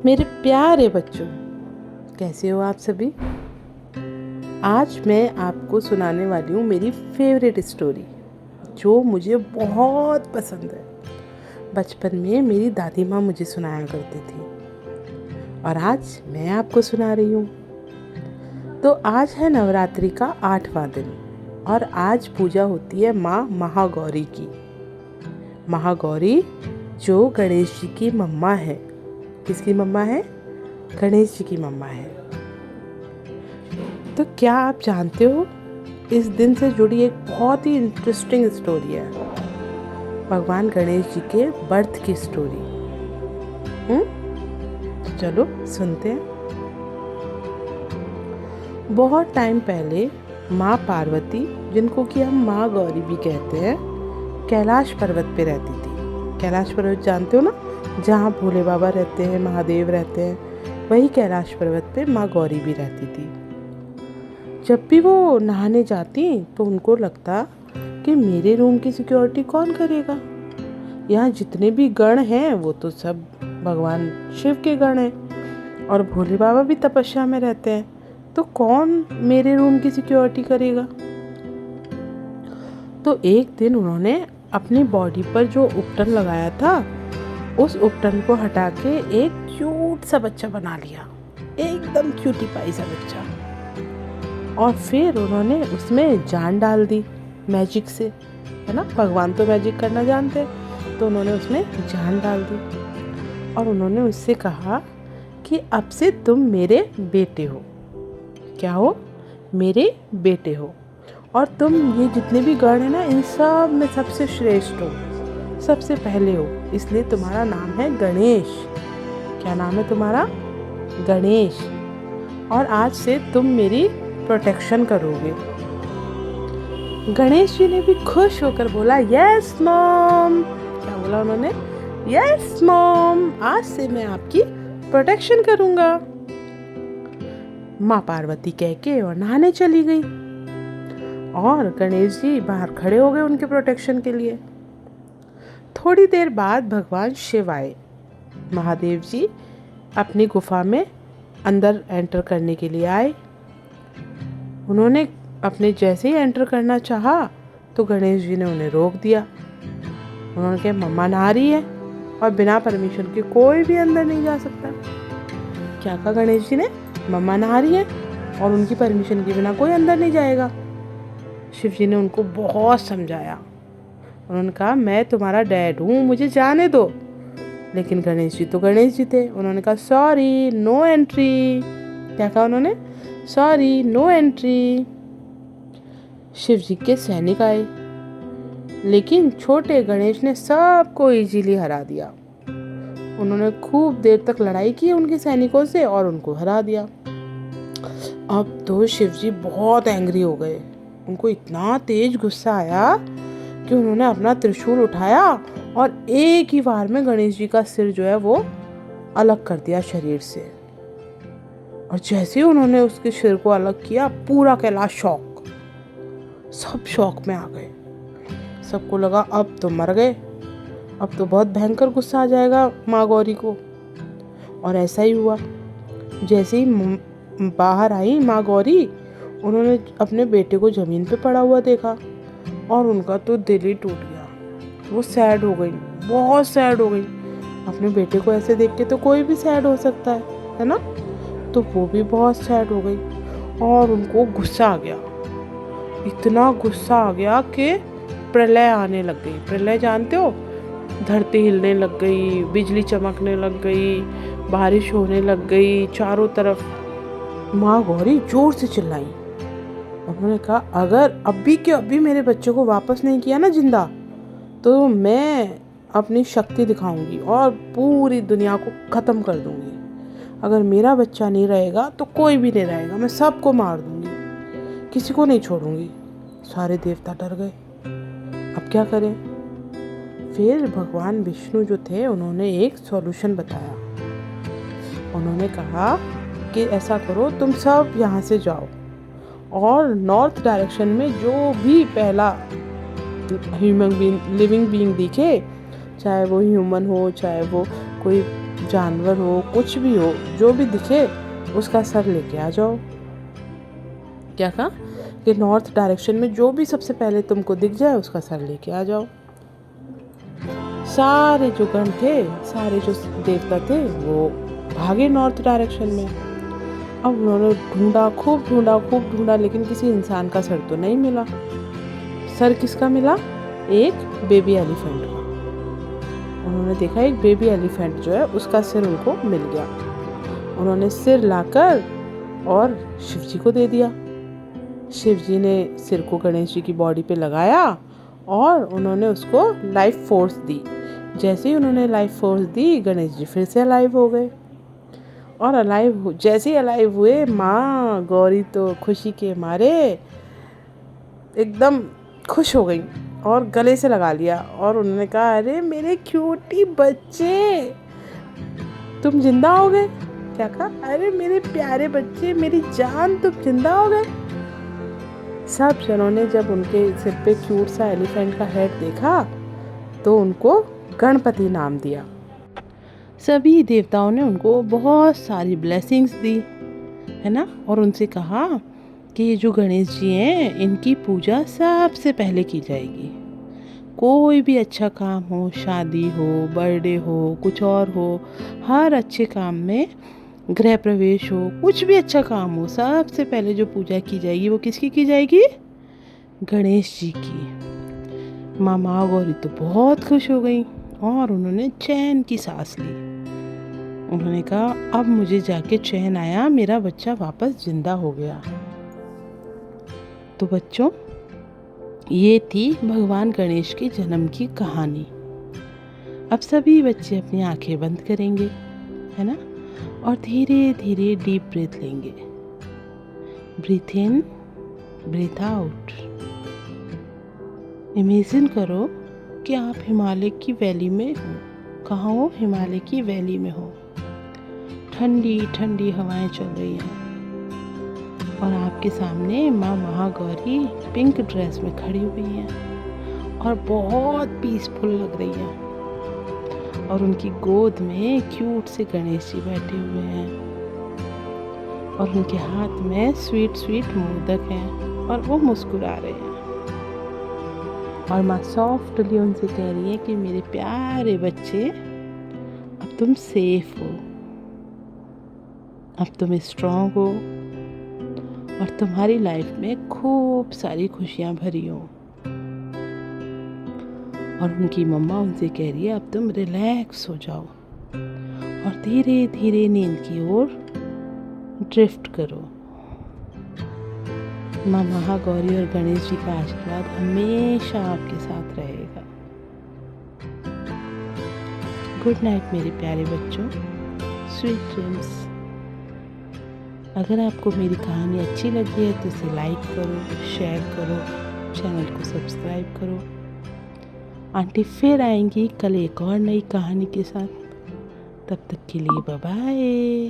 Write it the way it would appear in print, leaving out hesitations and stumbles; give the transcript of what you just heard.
मेरे प्यारे बच्चों, कैसे हो आप सभी। आज मैं आपको सुनाने वाली हूँ मेरी फेवरेट स्टोरी, जो मुझे बहुत पसंद है। बचपन में मेरी दादी माँ मुझे सुनाया करती थी और आज मैं आपको सुना रही हूँ। तो आज है नवरात्रि का 8वां दिन और आज पूजा होती है माँ महागौरी की। महागौरी जो गणेश जी की मम्मा है। किसकी मम्मा है? गणेश जी की मम्मा है। तो क्या आप जानते हो, इस दिन से जुड़ी एक बहुत ही इंटरेस्टिंग स्टोरी है, भगवान गणेश जी के बर्थ की स्टोरी। तो चलो सुनते हैं। बहुत टाइम पहले माँ पार्वती, जिनको कि हम माँ गौरी भी कहते हैं, कैलाश पर्वत पे रहती थी। कैलाश पर्वत जानते हो ना, जहाँ भोले बाबा रहते हैं, महादेव रहते हैं, वही कैलाश पर्वत पे माँ गौरी भी रहती थी। जब भी वो नहाने जाती तो उनको लगता कि मेरे रूम की सिक्योरिटी कौन करेगा। यहाँ जितने भी गण हैं वो तो सब भगवान शिव के गण हैं और भोले बाबा भी तपस्या में रहते हैं, तो कौन मेरे रूम की सिक्योरिटी करेगा। तो एक दिन उन्होंने अपनी बॉडी पर जो उपटन लगाया था, उस उपटन को हटा के एक क्यूट सा बच्चा बना लिया, एकदम क्यूटी पाई सा बच्चा। और फिर उन्होंने उसमें जान डाल दी मैजिक से, है ना, भगवान तो मैजिक करना जानते हैं। तो उन्होंने उसमें जान डाल दी और उन्होंने उससे कहा कि अब से तुम मेरे बेटे हो। क्या हो? मेरे बेटे हो, और तुम ये जितने भी गण हैं ना, इन सब में सबसे श्रेष्ठ हो, सबसे पहले हो, इसलिए तुम्हारा नाम है गणेश। क्या नाम है तुम्हारा? गणेश। और आज से तुम मेरी प्रोटेक्शन करोगे। गणेश जी ने भी खुश होकर बोला, यस मॉम। क्या बोला उन्होंने? यस मॉम, आज से मैं आपकी प्रोटेक्शन करूंगा। माँ पार्वती कह के और नहाने चली गई और गणेश जी बाहर खड़े हो गए उनके प्रोटेक्शन के लिए। थोड़ी देर बाद भगवान शिव आए। महादेव जी अपनी गुफा में अंदर एंटर करने के लिए आए। उन्होंने अपने जैसे ही एंटर करना चाहा तो गणेश जी ने उन्हें रोक दिया। उन्होंने कहा, मम्मा नहा रही है और बिना परमिशन के कोई भी अंदर नहीं जा सकता। क्या कहा गणेश जी ने? मम्मा नहा रही है और उनकी परमिशन के बिना कोई अंदर नहीं जाएगा। शिव जी ने उनको बहुत समझाया। उन्होंने कहा, मैं तुम्हारा डैड हूँ, मुझे जाने दो। लेकिन गणेश जी तो गणेश जी थे। उन्होंने कहा, सॉरी, नो एंट्री। क्या कहा उन्होंने? Sorry, no entry. Shiv ji के सैनिक आए, लेकिन छोटे गणेश ने सबको इजीली हरा दिया। उन्होंने खूब देर तक लड़ाई की उनके सैनिकों से और उनको हरा दिया। अब तो शिव जी बहुत एंग्री हो गए। उनको इतना तेज गुस्सा आया कि उन्होंने अपना त्रिशूल उठाया और एक ही बार में गणेश जी का सिर जो है वो अलग कर दिया शरीर से। और जैसे ही उन्होंने उसके सिर को अलग किया, पूरा कैलाश शौक, सब शौक में आ गए। सबको लगा अब तो मर गए, अब तो बहुत भयंकर गुस्सा आ जाएगा माँ गौरी को। और ऐसा ही हुआ। जैसे ही बाहर आई माँ गौरी, उन्होंने अपने बेटे को जमीन पे पड़ा हुआ देखा और उनका तो दिल ही टूट गया। वो सैड हो गई, बहुत सैड हो गई। अपने बेटे को ऐसे देख के तो कोई भी सैड हो सकता है ना। तो वो भी बहुत सैड हो गई और उनको गुस्सा आ गया। इतना गुस्सा आ गया कि प्रलय आने लग गई। प्रलय जानते हो? धरती हिलने लग गई, बिजली चमकने लग गई, बारिश होने लग गई चारों तरफ। माँ गौरी जोर से चिल्लाई। उन्होंने कहा, अगर अभी के अभी मेरे बच्चे को वापस नहीं किया ना जिंदा, तो मैं अपनी शक्ति दिखाऊंगी और पूरी दुनिया को ख़त्म कर दूंगी। अगर मेरा बच्चा नहीं रहेगा तो कोई भी नहीं रहेगा, मैं सबको मार दूंगी, किसी को नहीं छोड़ूंगी। सारे देवता डर गए, अब क्या करें। फिर भगवान विष्णु जो थे, उन्होंने एक सॉल्यूशन बताया। उन्होंने कहा कि ऐसा करो, तुम सब यहाँ से जाओ और नॉर्थ डायरेक्शन में जो भी पहला ह्यूमन बीइंग, लिविंग बीइंग दिखे, चाहे वो ह्यूमन हो, चाहे वो कोई जानवर हो, कुछ भी हो, जो भी दिखे उसका सर लेके आ जाओ। क्या कहा कि नॉर्थ डायरेक्शन में जो भी सबसे पहले तुमको दिख जाए उसका सर लेके आ जाओ। सारे जो गण थे, सारे जो देवता थे, वो भागे नॉर्थ डायरेक्शन में। अब उन्होंने ढूंढा, खूब ढूंढा, खूब ढूंढा, लेकिन किसी इंसान का सर तो नहीं मिला। सर किसका मिला? एक बेबी एलिफेंट का। उन्होंने देखा एक बेबी एलिफेंट जो है उसका सिर उनको मिल गया। उन्होंने सिर लाकर और शिव जी को दे दिया। शिव जी ने सिर को गणेश जी की बॉडी पे लगाया और उन्होंने उसको लाइफ फोर्स दी। जैसे ही उन्होंने लाइफ फोर्स दी, गणेश जी फिर से अलाइव हो गए। और जैसे ही अलाइव हुए, माँ गौरी तो खुशी के मारे एकदम खुश हो गई और गले से लगा लिया और उन्होंने कहा, अरे मेरे क्यूटी बच्चे, तुम जिंदा हो गए। क्या कहा? अरे मेरे प्यारे बच्चे, मेरी जान, तुम जिंदा हो गए। सब जनों ने जब उनके सिर पे क्यूट सा एलिफेंट का हेड देखा तो उनको गणपति नाम दिया। सभी देवताओं ने उनको बहुत सारी ब्लेसिंग्स दी, है ना, और उनसे कहा कि ये जो गणेश जी हैं इनकी पूजा सबसे पहले की जाएगी। कोई भी अच्छा काम हो, शादी हो, बर्थडे हो, कुछ और हो, हर अच्छे काम में, गृह प्रवेश हो, कुछ भी अच्छा काम हो, सबसे पहले जो पूजा की जाएगी वो किसकी की जाएगी? गणेश जी की। माँ गौरी तो बहुत खुश हो गई और उन्होंने चैन की सांस ली। उन्होंने कहा, अब मुझे जाके चैन आया, मेरा बच्चा वापस जिंदा हो गया। तो बच्चों, ये थी भगवान गणेश के जन्म की कहानी। अब सभी बच्चे अपनी आंखें बंद करेंगे, है ना, और धीरे धीरे डीप ब्रीथ लेंगे। ब्रीथ इन, ब्रीथ आउट। इमेजिन करो कि आप हिमालय की वैली में हो। कहाँ हो? हिमालय की वैली में हो। ठंडी ठंडी हवाएं चल रही हैं और आपके सामने माँ महागौरी पिंक ड्रेस में खड़ी हुई हैं और बहुत पीसफुल लग रही है। और उनकी गोद में क्यूट से गणेश जी बैठे हुए हैं और उनके हाथ में स्वीट स्वीट मोदक हैं और वो मुस्कुरा रहे हैं। और माँ सॉफ्टली उनसे कह रही है कि मेरे प्यारे बच्चे, अब तुम सेफ हो, अब तुम स्ट्रॉन्ग हो और तुम्हारी लाइफ में खूब सारी खुशियाँ भरी हो। और उनकी मम्मा उनसे कह रही है, अब तुम रिलैक्स हो जाओ और धीरे धीरे नींद की ओर ड्रिफ्ट करो। माँ महागौरी और गणेश जी का आशीर्वाद हमेशा आपके साथ रहेगा। गुड नाइट मेरे प्यारे बच्चों, स्वीट ड्रीम्स। अगर आपको मेरी कहानी अच्छी लगी है तो इसे लाइक करो, शेयर करो, चैनल को सब्सक्राइब करो। आंटी फिर आएंगी कल एक और नई कहानी के साथ। तब तक के लिए बाय बाय।